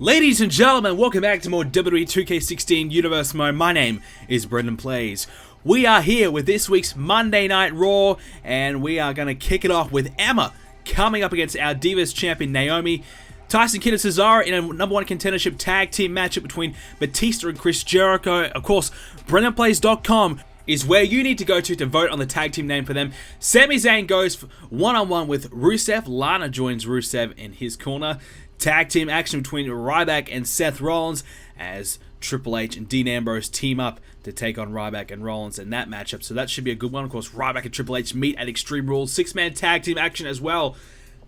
Ladies and gentlemen, welcome back to more WWE 2k16 Universe Mode. My name is BrendenPlayz. We are here with this week's Monday Night Raw, and we are going to kick it off with Emma coming up against our Divas Champion Naomi. Tyson Kidd and Cesaro in a #1 contendership tag team matchup between Batista and Chris Jericho. Of course, BrendenPlayz.com is where you need to go to vote on the tag team name for them. Sami Zayn goes one-on-one with Rusev. Lana joins Rusev in his corner. Tag team action between Ryback and Seth Rollins as Triple H and Dean Ambrose team up to take on Ryback and Rollins in that matchup. So that should be a good one. Of course, Ryback and Triple H meet at Extreme Rules. 6-man tag team action as well.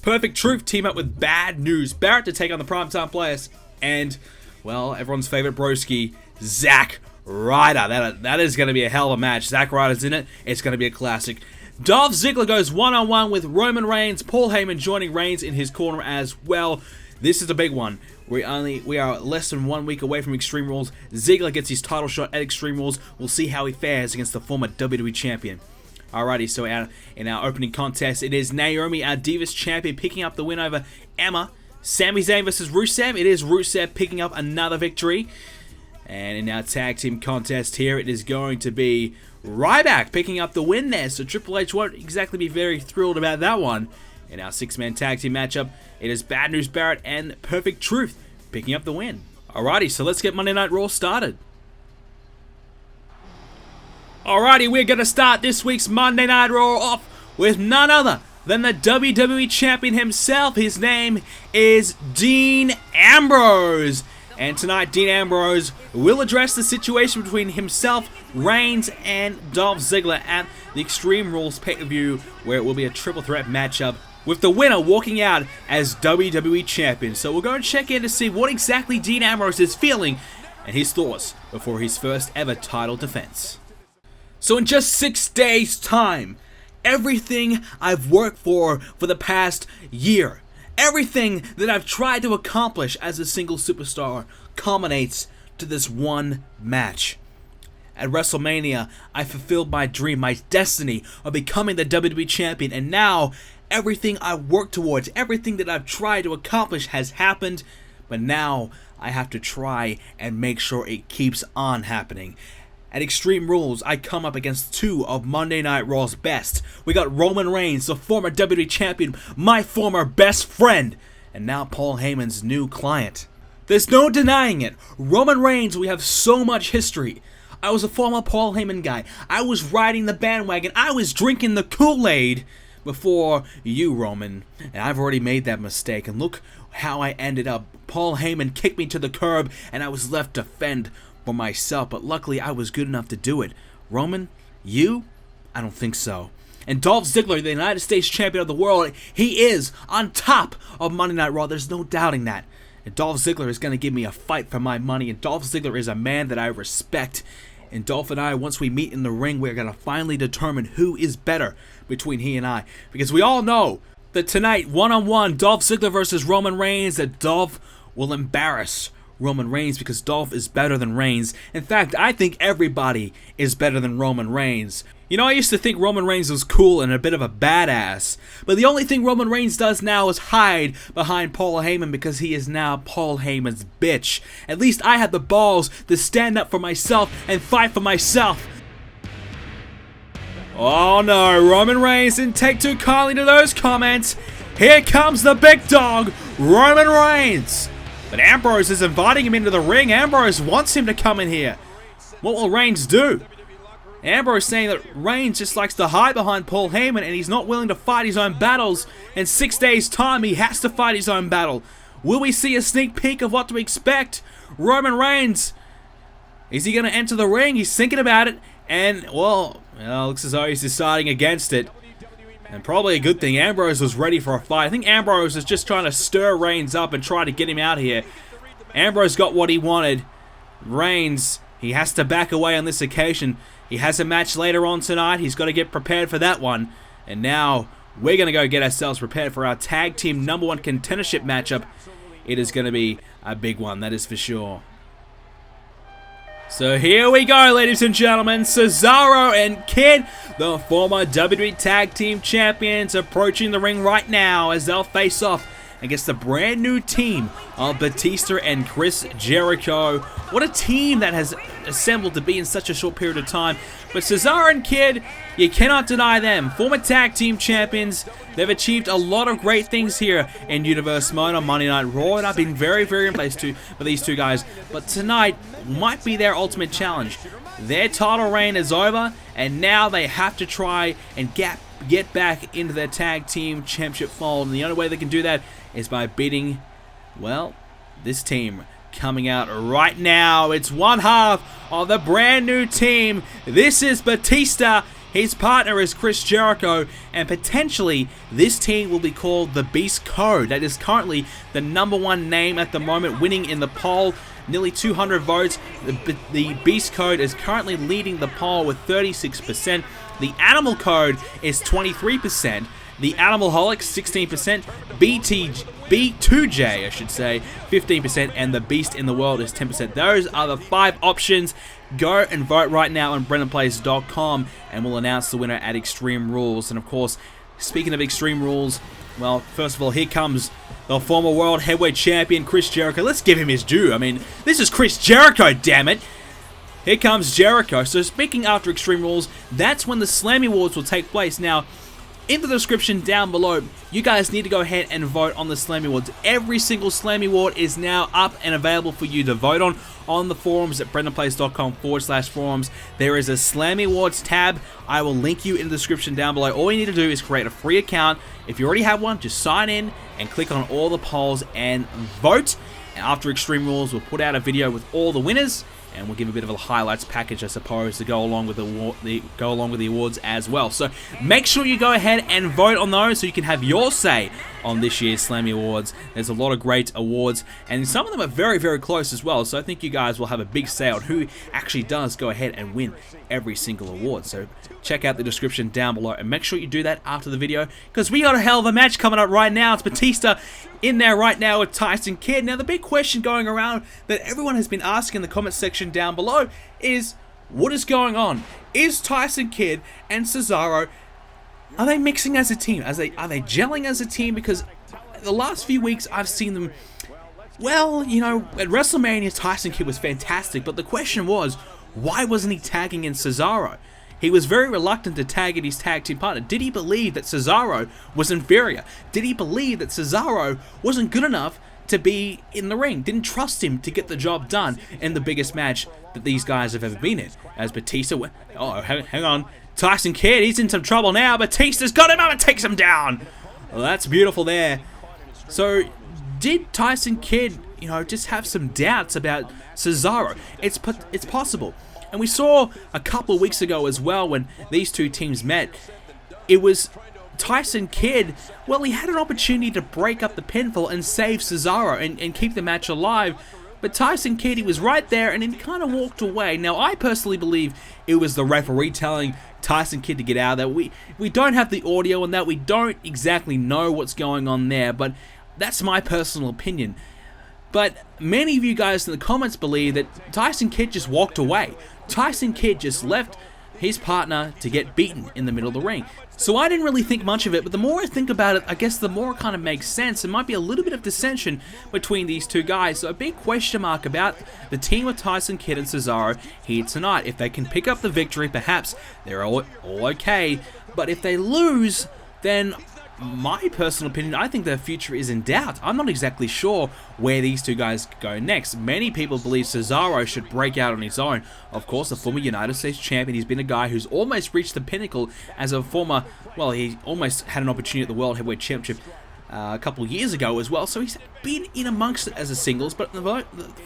Perfect Truth team up with Bad News Barrett to take on the Primetime Players. And, well, everyone's favorite broski, Zack Ryder. That is going to be a hell of a match. Zack Ryder's in it. It's going to be a classic. Dolph Ziggler goes one-on-one with Roman Reigns. Paul Heyman joining Reigns in his corner as well. This is a big one. We are less than 1 week away from Extreme Rules. Ziggler gets his title shot at Extreme Rules. We'll see how he fares against the former WWE Champion. Alrighty, so in our opening contest, it is Naomi, our Divas Champion, picking up the win over Emma. Sami Zayn versus Rusev. It is Rusev picking up another victory. And in our tag team contest here, it is going to be Ryback picking up the win there. So Triple H won't exactly be very thrilled about that one. In our 6-man tag team matchup, it is Bad News Barrett and Perfect Truth picking up the win. Alrighty, so let's get Monday Night Raw started. Alrighty, we're going to start this week's Monday Night Raw off with none other than the WWE Champion himself. His name is Dean Ambrose. And tonight, Dean Ambrose will address the situation between himself, Reigns, and Dolph Ziggler at the Extreme Rules pay-per-view, where it will be a triple threat matchup, with the winner walking out as WWE Champion. So we'll go and check in to see what exactly Dean Ambrose is feeling and his thoughts before his first ever title defense. So in just 6 days' time, everything I've worked for the past year, everything that I've tried to accomplish as a single superstar culminates to this one match. At WrestleMania, I fulfilled my dream, my destiny of becoming the WWE Champion, and now everything I worked towards, everything that I've tried to accomplish has happened, but now I have to try and make sure it keeps on happening. At Extreme Rules, I come up against two of Monday Night Raw's best. We got Roman Reigns, the former WWE Champion, my former best friend, and now Paul Heyman's new client. There's no denying it. Roman Reigns, we have so much history. I was a former Paul Heyman guy. I was riding the bandwagon. I was drinking the Kool-Aid before you, Roman. And I've already made that mistake. And look how I ended up. Paul Heyman kicked me to the curb, and I was left to fend for myself. But luckily, I was good enough to do it. Roman, you? I don't think so. And Dolph Ziggler, the United States Champion of the world, he is on top of Monday Night Raw. There's no doubting that. And Dolph Ziggler is going to give me a fight for my money. And Dolph Ziggler is a man that I respect. And Dolph and I, once we meet in the ring, we're going to finally determine who is better between he and I. Because we all know that tonight, one-on-one, Dolph Ziggler versus Roman Reigns, that Dolph will embarrass Roman Reigns because Dolph is better than Reigns. In fact, I think everybody is better than Roman Reigns. You know, I used to think Roman Reigns was cool and a bit of a badass, but the only thing Roman Reigns does now is hide behind Paul Heyman because he is now Paul Heyman's bitch. At least I had the balls to stand up for myself and fight for myself. Oh no, Roman Reigns didn't take too kindly to those comments. Here comes the big dog, Roman Reigns. But Ambrose is inviting him into the ring. Ambrose wants him to come in here. What will Reigns do? Ambrose saying that Reigns just likes to hide behind Paul Heyman and he's not willing to fight his own battles. In 6 days' time, he has to fight his own battle. Will we see a sneak peek of what to expect? Roman Reigns, is he going to enter the ring? He's thinking about it. And, well, it looks as though he's deciding against it. And probably a good thing. Ambrose was ready for a fight. I think Ambrose is just trying to stir Reigns up and try to get him out here. Ambrose got what he wanted. Reigns, he has to back away on this occasion. He has a match later on tonight. He's got to get prepared for that one. And now, we're going to go get ourselves prepared for our tag team #1 contendership matchup. It is going to be a big one, that is for sure. So here we go, ladies and gentlemen. Cesaro and Kidd, the former WWE Tag Team Champions, approaching the ring right now as they'll face off against the brand new team of Batista and Chris Jericho. What a team that has assembled to be in such a short period of time. But Cesaro and Kid, you cannot deny them. Former tag team champions. They've achieved a lot of great things here in Universe Mode on Monday Night Raw, and I've been very, very impressed with these two guys. But tonight might be their ultimate challenge. Their title reign is over, and now they have to try and get back into their tag team championship fold. And the only way they can do that is by beating, well, this team coming out right now. It's one half of the brand new team. This is Batista. His partner is Chris Jericho, and potentially this team will be called the Beast Code. That is currently the #1 name at the moment, winning in the poll. Nearly 200 votes. The Beast Code is currently leading the poll with 36%. The Animal Code is 23%. The Animalholic, 16%. B2J, I should say, 15%. And the Beast in the World is 10%. Those are the 5 options. Go and vote right now on BrendenPlayz.com, and we'll announce the winner at Extreme Rules. And of course, speaking of Extreme Rules, well, first of all, here comes the former World Heavyweight Champion, Chris Jericho. Let's give him his due. I mean, this is Chris Jericho, damn it. Here comes Jericho. So speaking after Extreme Rules, that's when the Slammy Awards will take place. Now, in the description down below, you guys need to go ahead and vote on the Slammy Awards. Every single Slammy Award is now up and available for you to vote on the forums at BrendenPlayz.com/forums. There is a Slammy Awards tab. I will link you in the description down below. All you need to do is create a free account. If you already have one, just sign in and click on all the polls and vote. And after Extreme Rules, we'll put out a video with all the winners, and we'll give a bit of a highlights package, I suppose, to go along with the awards as well. So make sure you go ahead and vote on those so you can have your say on this year's Slammy Awards. There's a lot of great awards, and some of them are very, very close as well. So I think you guys will have a big say on who actually does go ahead and win every single award. So check out the description down below, and make sure you do that after the video, because we got a hell of a match coming up right now. It's Batista in there right now with Tyson Kidd. Now, the big question going around that everyone has been asking in the comment section down below is, what is going on? Is Tyson Kidd and Cesaro, are they mixing as a team? Are they gelling as a team? Because the last few weeks I've seen them, well, you know, at WrestleMania, Tyson Kidd was fantastic, but the question was, why wasn't he tagging in Cesaro? He was very reluctant to tag in his tag team partner. Did he believe that Cesaro was inferior? Did he believe that Cesaro wasn't good enough to be in the ring? Didn't trust him to get the job done in the biggest match that these guys have ever been in? As Batista went, oh, hang on, Tyson Kidd, he's in some trouble now. Batista's got him up and takes him down. Well, that's beautiful there. So, did Tyson Kidd, you know, just have some doubts about Cesaro? It's possible. And we saw a couple of weeks ago as well when these two teams met. It was Tyson Kidd, well, he had an opportunity to break up the pinfall and save Cesaro and keep the match alive. But Tyson Kidd, he was right there and he kind of walked away. Now, I personally believe it was the referee telling Tyson Kidd to get out of there. We don't have the audio on that. We don't exactly know what's going on there, but that's my personal opinion. But many of you guys in the comments believe that Tyson Kidd just walked away. Tyson Kidd just left his partner to get beaten in the middle of the ring. So I didn't really think much of it, but the more I think about it, I guess the more it kind of makes sense. There might be a little bit of dissension between these two guys. So a big question mark about the team of Tyson Kidd and Cesaro here tonight. If they can pick up the victory, perhaps they're all okay. But if they lose, then my personal opinion, I think their future is in doubt. I'm not exactly sure where these two guys go next. Many people believe Cesaro should break out on his own. Of course, a former United States champion. He's been a guy who's almost reached the pinnacle as a former, well, he almost had an opportunity at the World Heavyweight Championship a couple of years ago as well. So he's been in amongst it as a singles, but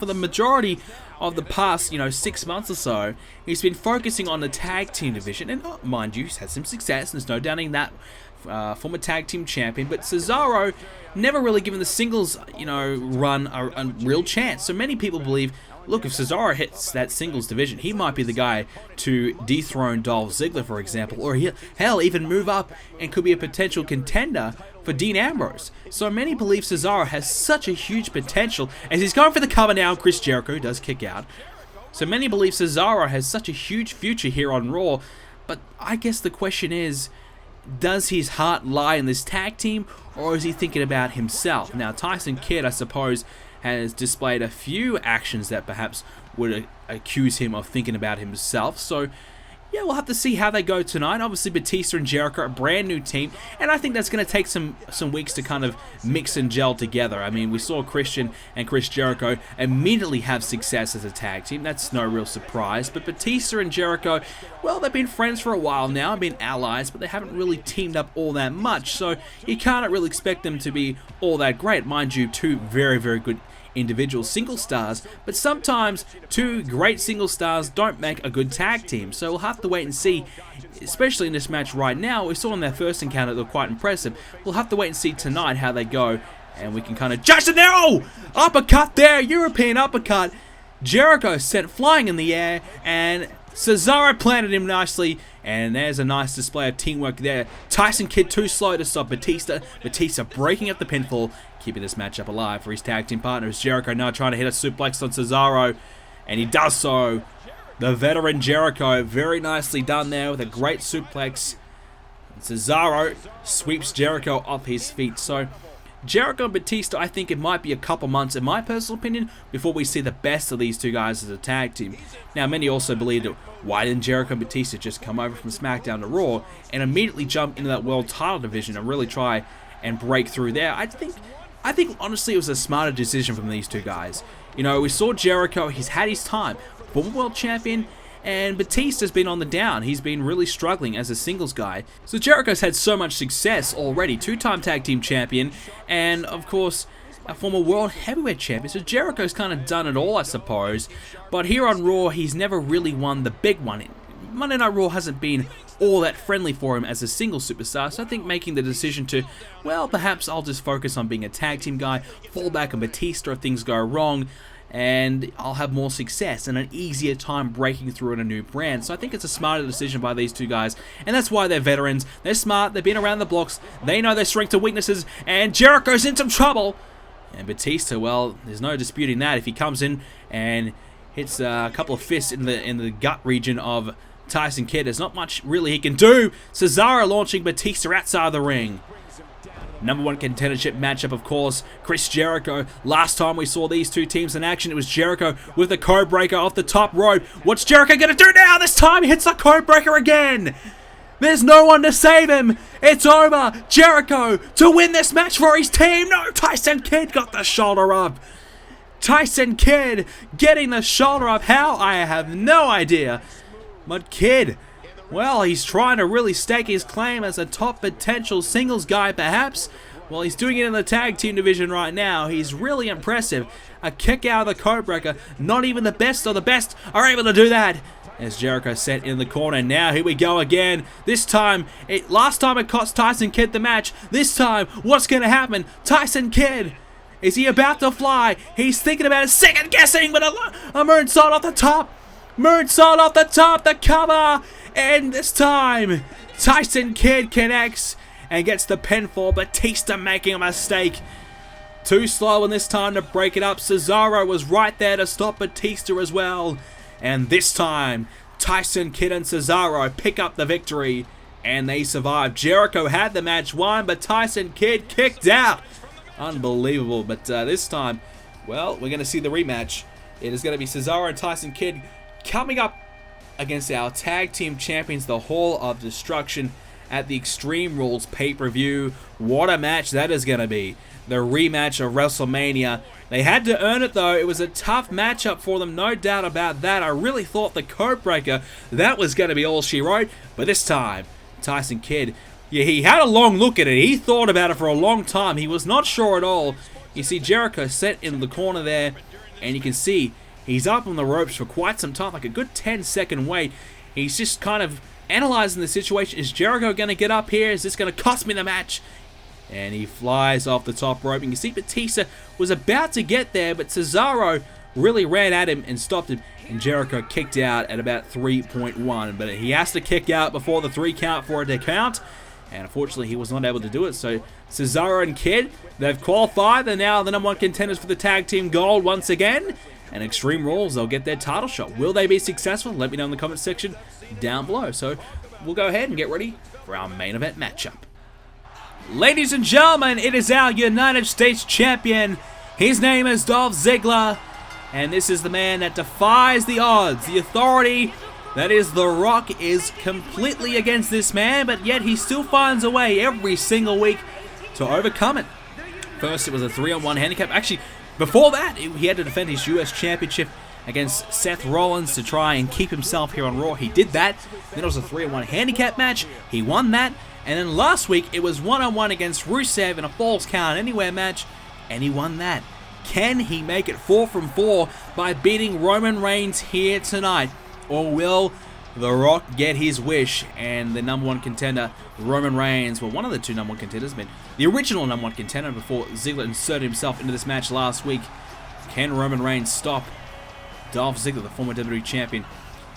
for the majority of the past, 6 months or so, he's been focusing on the tag team division. And mind you, he's had some success, and there's no doubting that. Former tag team champion, but Cesaro never really given the singles, run a real chance. So many people believe, look, if Cesaro hits that singles division, he might be the guy to dethrone Dolph Ziggler, for example, or hell, even move up and could be a potential contender for Dean Ambrose. So many believe Cesaro has such a huge potential, as he's going for the cover now. Chris Jericho does kick out. So many believe Cesaro has such a huge future here on Raw, but I guess the question is does his heart lie in this tag team, or is he thinking about himself? Now, Tyson Kidd, I suppose, has displayed a few actions that perhaps would accuse him of thinking about himself. So, yeah, we'll have to see how they go tonight. Obviously, Batista and Jericho, a brand new team, and I think that's going to take some weeks to kind of mix and gel together. I mean, we saw Christian and Chris Jericho immediately have success as a tag team. That's no real surprise. But Batista and Jericho, well, they've been friends for a while now, been allies, but they haven't really teamed up all that much. So you can't really expect them to be all that great. Mind you, two very, very good individual single stars, but sometimes two great single stars don't make a good tag team, so we'll have to wait and see, especially in this match right now. We saw in their first encounter they were quite impressive. We'll have to wait and see tonight how they go, and we can kind of judge it there. Oh! Uppercut there, European uppercut. Jericho sent flying in the air, and Cesaro planted him nicely, and there's a nice display of teamwork there. Tyson Kidd too slow to stop Batista. Batista breaking up the pinfall, keeping this matchup alive for his tag team partners. Jericho now trying to hit a suplex on Cesaro, and he does so. The veteran Jericho, very nicely done there with a great suplex. And Cesaro sweeps Jericho off his feet. So Jericho and Batista, I think it might be a couple months, in my personal opinion, before we see the best of these two guys as a tag team. Now, many also believe that why didn't Jericho and Batista just come over from SmackDown to Raw and immediately jump into that world title division and really try and break through there? I think honestly it was a smarter decision from these two guys. You know, we saw Jericho, he's had his time, former world champion, and Batista's been on the down. He's been really struggling as a singles guy. So Jericho's had so much success already. Two-time tag team champion, and of course, a former world heavyweight champion. So Jericho's kind of done it all, I suppose. But here on Raw, he's never really won the big one. Monday Night Raw hasn't been all that friendly for him as a single superstar, so I think making the decision to, well, perhaps I'll just focus on being a tag team guy, fall back on Batista if things go wrong, and I'll have more success and an easier time breaking through in a new brand. So I think it's a smarter decision by these two guys, and that's why they're veterans. They're smart, they've been around the blocks, they know their strengths and weaknesses, and Jericho's in some trouble. And Batista, well, there's no disputing that. If he comes in and hits a couple of fists in the gut region of Tyson Kidd, there's not much really he can do. Cesaro launching Batista outside of the ring. Number one contendership matchup, of course, Chris Jericho. Last time we saw these two teams in action, it was Jericho with the code breaker off the top rope. What's Jericho gonna do now? This time he hits the code breaker again. There's no one to save him. It's over. Jericho to win this match for his team. No, Tyson Kidd got the shoulder up. Tyson Kidd getting the shoulder up. How? I have no idea. But Kidd, well, he's trying to really stake his claim as a top potential singles guy, perhaps. Well, he's doing it in the tag team division right now. He's really impressive. A kick out of the codebreaker. Not even the best of the best are able to do that. As Jericho set in the corner. Now, here we go again. This time, last time it cost Tyson Kidd the match. This time, what's going to happen? Tyson Kidd, is he about to fly? He's thinking about it, second guessing, but a moonsault off the top. Moonsault off the top, the cover. And this time, Tyson Kidd connects and gets the pinfall. Batista making a mistake. Too slow in this time to break it up. Cesaro was right there to stop Batista as well. And this time, Tyson Kidd and Cesaro pick up the victory. And they survive. Jericho had the match won, but Tyson Kidd kicked out. Unbelievable. But this time, well, we're going to see the rematch. It is going to be Cesaro and Tyson Kidd coming up against our tag team champions, the Hall of Destruction, at the Extreme Rules pay-per-view. What a match that is going to be. The rematch of WrestleMania. They had to earn it, though. It was a tough matchup for them, no doubt about that. I really thought the codebreaker, that was going to be all she wrote. But this time, Tyson Kidd, yeah, he had a long look at it. He thought about it for a long time. He was not sure at all. You see Jericho set in the corner there, and you can see he's up on the ropes for quite some time, like a good 10-second wait. He's just kind of analyzing the situation. Is Jericho going to get up here? Is this going to cost me the match? And he flies off the top rope. And you see Batista was about to get there, but Cesaro really ran at him and stopped him. And Jericho kicked out at about 3.1. But he has to kick out before the 3 count for it to count. And unfortunately, he was not able to do it. So Cesaro and Kidd, they've qualified. They're now the number one contenders for the tag team gold once again. And Extreme Rules, they'll get their title shot. Will they be successful? Let me know in the comment section down below. So we'll go ahead and get ready for our main event matchup. Ladies and gentlemen, it is our United States Champion. His name is Dolph Ziggler, and this is the man that defies the odds. The authority that is The Rock is completely against this man, but yet he still finds a way every single week to overcome it. First, it was a 3-on-1 handicap. Actually, before that, he had to defend his US Championship against Seth Rollins to try and keep himself here on Raw. He did that. Then it was a 3-on-1 handicap match. He won that. And then last week, it was 1-on-1 against Rusev in a Falls Count Anywhere match, and he won that. Can he make it 4 from 4 by beating Roman Reigns here tonight? Or will The Rock get his wish and the #1 contender, Roman Reigns, well, one of the two #1 contenders, but the original #1 contender before Ziggler inserted himself into this match last week, can Roman Reigns stop Dolph Ziggler, the former WWE Champion?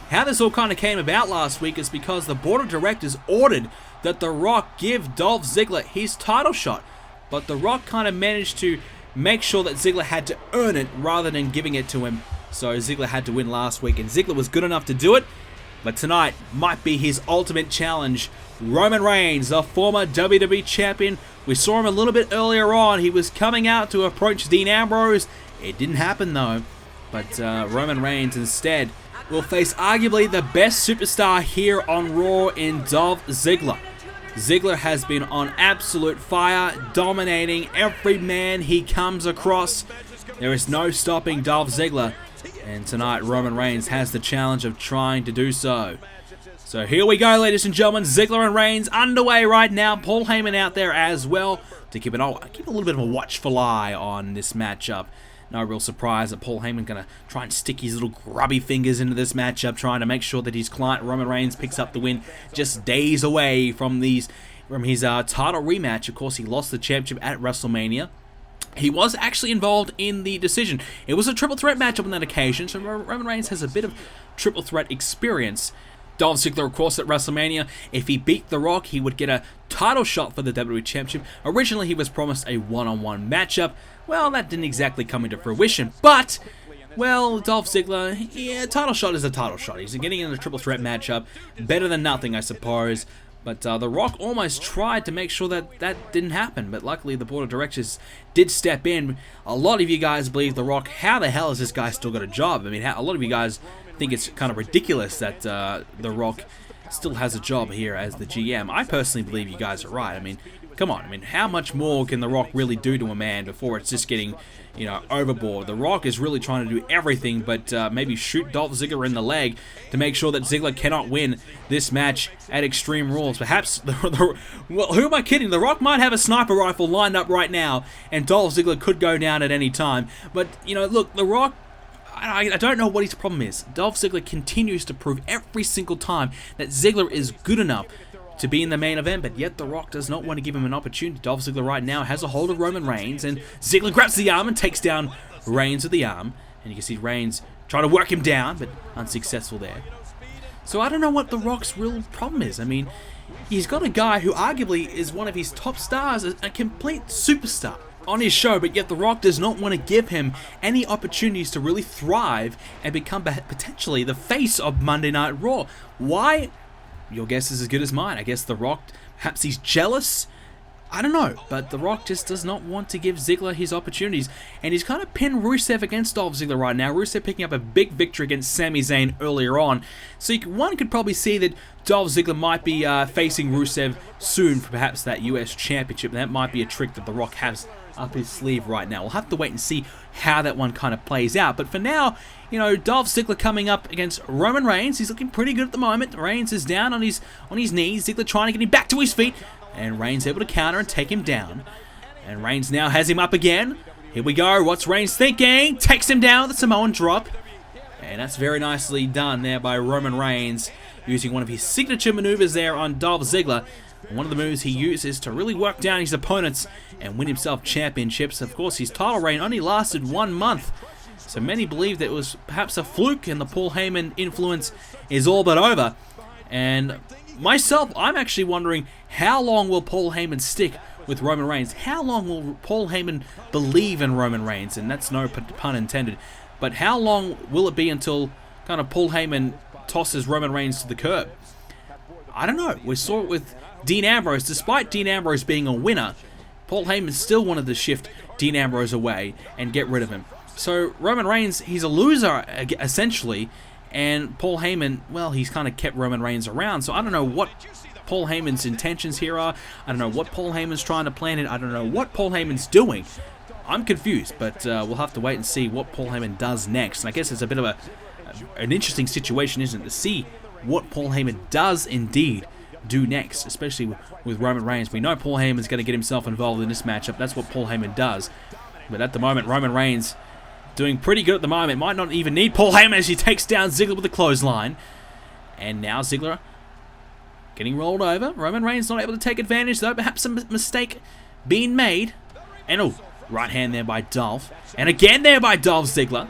How this all kind of came about last week is because the board of directors ordered that The Rock give Dolph Ziggler his title shot, but The Rock kind of managed to make sure that Ziggler had to earn it rather than giving it to him. So Ziggler had to win last week, and Ziggler was good enough to do it, but tonight might be his ultimate challenge. Roman Reigns, the former WWE Champion. We saw him a little bit earlier on. He was coming out to approach Dean Ambrose. It didn't happen though, but Roman Reigns instead will face arguably the best superstar here on Raw in Dolph Ziggler. Ziggler has been on absolute fire, dominating every man he comes across. There is no stopping Dolph Ziggler, and tonight Roman Reigns has the challenge of trying to do so. So here we go, ladies and gentlemen. Ziggler and Reigns underway right now. Paul Heyman out there as well to keep a little bit of a watchful eye on this matchup. No real surprise that Paul Heyman going to try and stick his little grubby fingers into this matchup, trying to make sure that his client Roman Reigns picks up the win just days away from his title rematch. Of course, he lost the championship at WrestleMania. He was actually involved in the decision. It was a triple threat matchup on that occasion, so Roman Reigns has a bit of triple threat experience. Dolph Ziggler, of course, at WrestleMania, if he beat The Rock, he would get a title shot for the WWE Championship. Originally, he was promised a 1-on-1 matchup. Well, that didn't exactly come into fruition, but, well, Dolph Ziggler, yeah, title shot is a title shot. He's getting in a triple threat matchup. Better than nothing, I suppose. But The Rock almost tried to make sure that that didn't happen, but luckily the board of directors did step in. A lot of you guys believe The Rock. How the hell has this guy still got a job? I mean, a lot of you guys think it's kind of ridiculous that The Rock still has a job here as the GM. I personally believe you guys are right. I mean, come on. I mean, how much more can The Rock really do to a man before it's just getting, you know, overboard? The Rock is really trying to do everything but maybe shoot Dolph Ziggler in the leg to make sure that Ziggler cannot win this match at Extreme Rules. Perhaps, well, who am I kidding? The Rock might have a sniper rifle lined up right now, and Dolph Ziggler could go down at any time. But, you know, look, The Rock, I don't know what his problem is. Dolph Ziggler continues to prove every single time that Ziggler is good enough to be in the main event, but yet The Rock does not want to give him an opportunity. Dolph Ziggler right now has a hold of Roman Reigns, and Ziggler grabs the arm and takes down Reigns with the arm. And you can see Reigns trying to work him down, but unsuccessful there. So I don't know what The Rock's real problem is. I mean, he's got a guy who arguably is one of his top stars, a complete superstar on his show, but yet The Rock does not want to give him any opportunities to really thrive and become potentially the face of Monday Night Raw. Why? Your guess is as good as mine. I guess The Rock, perhaps he's jealous. I don't know, but The Rock just does not want to give Ziggler his opportunities, and he's kind of pinned Rusev against Dolph Ziggler right now. Rusev picking up a big victory against Sami Zayn earlier on, so one could probably see that Dolph Ziggler might be facing Rusev soon for perhaps that US Championship, and that might be a trick that The Rock has up his sleeve right now. We'll have to wait and see how that one kind of plays out, but for now, you know, Dolph Ziggler coming up against Roman Reigns. He's looking pretty good at the moment. Reigns is down on his knees. Ziggler trying to get him back to his feet, and Reigns able to counter and take him down. And Reigns now has him up again. Here we go. What's Reigns thinking? Takes him down with a Samoan drop. And that's very nicely done there by Roman Reigns, using one of his signature maneuvers there on Dolph Ziggler. And one of the moves he uses to really work down his opponents and win himself championships. Of course, his title reign only lasted 1 month, so many believe that it was perhaps a fluke and the Paul Heyman influence is all but over. And myself, I'm actually wondering, how long will Paul Heyman stick with Roman Reigns? How long will Paul Heyman believe in Roman Reigns? And that's no pun intended. But how long will it be until kind of Paul Heyman tosses Roman Reigns to the curb? I don't know. We saw it with Dean Ambrose. Despite Dean Ambrose being a winner, Paul Heyman still wanted to shift Dean Ambrose away and get rid of him. So Roman Reigns, he's a loser essentially, and Paul Heyman, well, he's kind of kept Roman Reigns around. So I don't know what Paul Heyman's intentions here are. I don't know what Paul Heyman's trying to plan it. I don't know what Paul Heyman's doing. I'm confused, but we'll have to wait and see what Paul Heyman does next. And I guess it's a bit of an interesting situation, isn't it, to see what Paul Heyman does indeed do next, especially with Roman Reigns. We know Paul Heyman's going to get himself involved in this matchup. That's what Paul Heyman does. But at the moment, Roman Reigns doing pretty good at the moment. Might not even need Paul Heyman as he takes down Ziggler with a clothesline. And now Ziggler getting rolled over. Roman Reigns not able to take advantage though. Perhaps a mistake being made. And oh, right hand there by Dolph. And again there by Dolph Ziggler.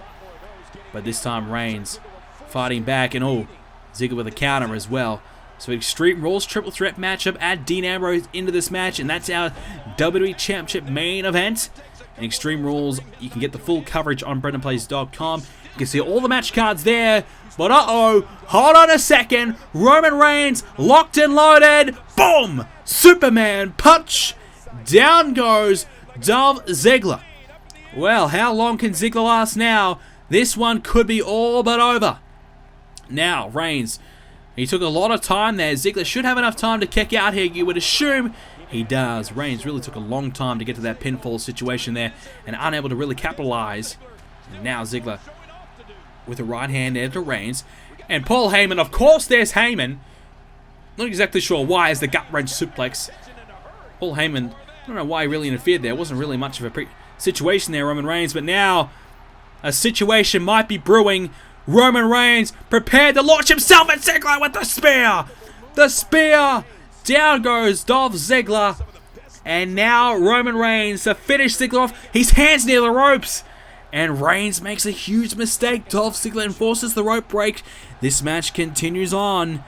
But this time Reigns fighting back. And oh, Ziggler with a counter as well. So Extreme Rules triple threat matchup. Add Dean Ambrose into this match. And that's our WWE Championship main event. In Extreme Rules, you can get the full coverage on BrendenPlayz.com. You can see all the match cards there. But uh-oh, hold on a second. Roman Reigns locked and loaded. Boom! Superman punch. Down goes Dolph Ziggler. Well, how long can Ziggler last now? This one could be all but over. Now, Reigns, he took a lot of time there. Ziggler should have enough time to kick out here, you would assume. He does. Reigns really took a long time to get to that pinfall situation there and unable to really capitalize. And now Ziggler with a right hand there to Reigns. And Paul Heyman, of course there's Heyman. Not exactly sure why, as the gut-wrench suplex. Paul Heyman, I don't know why he really interfered there. Wasn't really much of a situation there, Roman Reigns. But now a situation might be brewing. Roman Reigns prepared to launch himself at Ziggler with the spear. The spear. Down goes Dolph Ziggler. And now Roman Reigns to finish Ziggler off. His hands near the ropes. And Reigns makes a huge mistake. Dolph Ziggler enforces the rope break. This match continues on.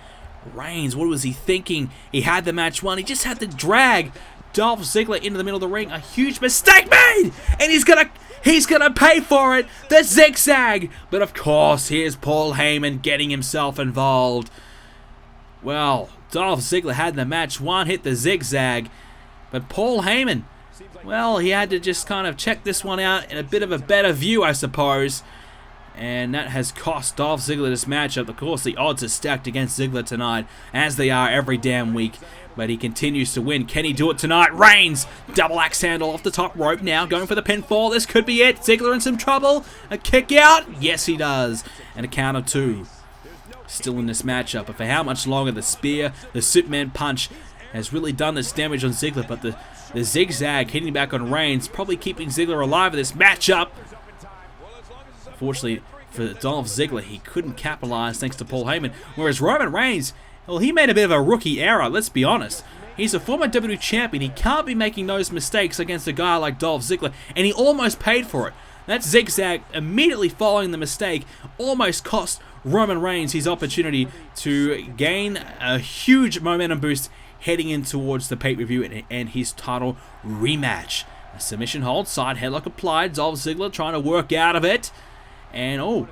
Reigns, what was he thinking? He had the match won. He just had to drag Dolph Ziggler into the middle of the ring. A huge mistake made. And he's gonna pay for it. The zigzag. But of course, here's Paul Heyman getting himself involved. Well, Dolph Ziggler had the match won, hit the zigzag. But Paul Heyman, well, he had to just kind of check this one out in a bit of a better view, I suppose. And that has cost Dolph Ziggler this matchup. Of course, the odds are stacked against Ziggler tonight, as they are every damn week. But he continues to win. Can he do it tonight? Reigns, double axe handle off the top rope now, going for the pinfall. This could be it. Ziggler in some trouble. A kick out? Yes, he does. And a count of two. Still in this matchup. But for how much longer? The spear, the Superman punch has really done this damage on Ziggler. But the zigzag hitting back on Reigns, probably keeping Ziggler alive in this matchup. Fortunately for Dolph Ziggler, he couldn't capitalize thanks to Paul Heyman. Whereas Roman Reigns, well, he made a bit of a rookie error, let's be honest. He's a former WWE champion. He can't be making those mistakes against a guy like Dolph Ziggler, and he almost paid for it. That zigzag immediately following the mistake almost cost Roman Reigns his opportunity to gain a huge momentum boost heading in towards the pay-per-view and his title rematch. A submission hold, side headlock applied. Dolph Ziggler trying to work out of it. And oh,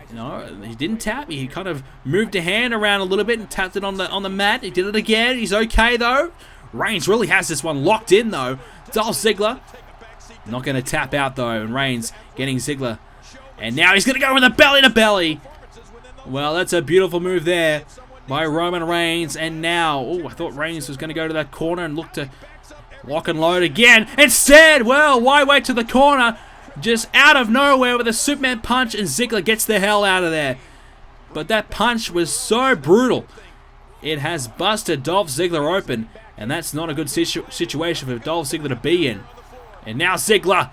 you know, he didn't tap. He kind of moved a hand around a little bit and tapped it on the mat. He did it again. He's okay though. Reigns really has this one locked in though. Dolph Ziggler not going to tap out though. And Reigns getting Ziggler. And now he's going to go with a belly to belly. Well, that's a beautiful move there by Roman Reigns. And now, oh, I thought Reigns was going to go to that corner and look to lock and load again. Instead, well, why wait to the corner? Just out of nowhere with a Superman punch, and Ziggler gets the hell out of there. But that punch was so brutal. It has busted Dolph Ziggler open, and that's not a good situation for Dolph Ziggler to be in. And now Ziggler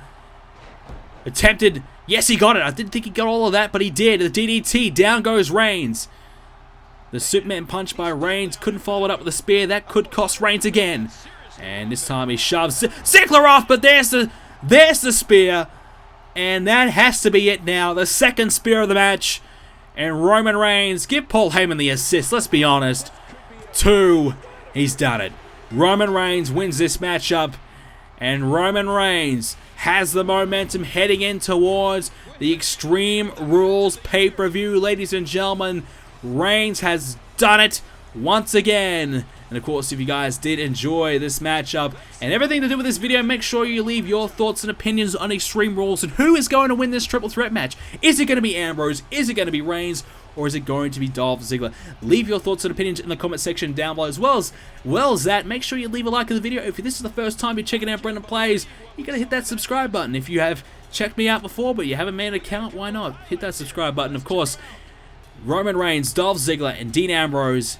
attempted, yes, he got it. I didn't think he got all of that, but he did. The DDT, down goes Reigns. The Superman punch by Reigns, couldn't follow it up with a spear. That could cost Reigns again. And this time he shoves Ziggler off, but there's the spear. And that has to be it now. The second spear of the match. And Roman Reigns, give Paul Heyman the assist, let's be honest. 2, he's done it. Roman Reigns wins this matchup. And Roman Reigns has the momentum heading in towards the Extreme Rules pay-per-view. Ladies and gentlemen, Reigns has done it. once again. And of course, if you guys did enjoy this matchup and everything to do with this video, make sure you leave your thoughts and opinions on Extreme Rules and who is going to win this triple threat match. Is it going to be Ambrose? Is it going to be Reigns? Or is it going to be Dolph Ziggler? Leave your thoughts and opinions in the comment section down below. As well as that, make sure you leave a like of the video. If this is the first time you're checking out BrendenPlayz, you're going to hit that subscribe button. If you have checked me out before but you haven't made an account, why not? Hit that subscribe button. Of course, Roman Reigns, Dolph Ziggler, and Dean Ambrose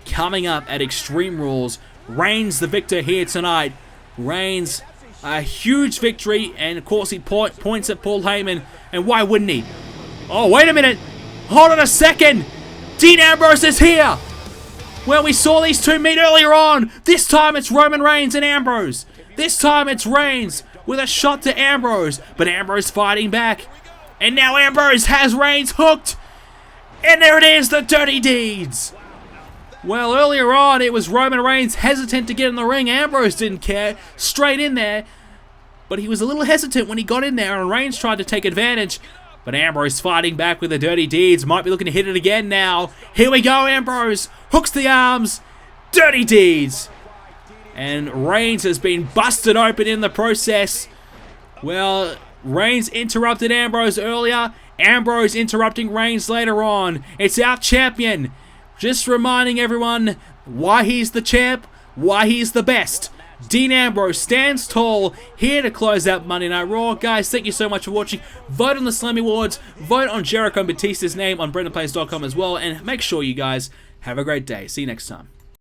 coming up at Extreme Rules. Reigns the victor here tonight. Reigns, a huge victory, and of course he points at Paul Heyman, and why wouldn't he? Oh, wait a minute. Hold on a second. Dean Ambrose is here. Well, we saw these two meet earlier on. This time it's Roman Reigns and Ambrose. This time it's Reigns with a shot to Ambrose, but Ambrose fighting back. And now Ambrose has Reigns hooked. And there it is, the Dirty Deeds. Well, earlier on, it was Roman Reigns hesitant to get in the ring. Ambrose didn't care. Straight in there. But he was a little hesitant when he got in there, and Reigns tried to take advantage. But Ambrose fighting back with the Dirty Deeds. Might be looking to hit it again now. Here we go, Ambrose. Hooks the arms. Dirty Deeds. And Reigns has been busted open in the process. Well, Reigns interrupted Ambrose earlier. Ambrose interrupting Reigns later on. It's our champion. Just reminding everyone why he's the champ, why he's the best. Dean Ambrose stands tall, here to close out Monday Night Raw. Guys, thank you so much for watching. Vote on the Slammy Awards, vote on Jericho Batista's name on BrendenPlayz.com as well, and make sure you guys have a great day. See you next time.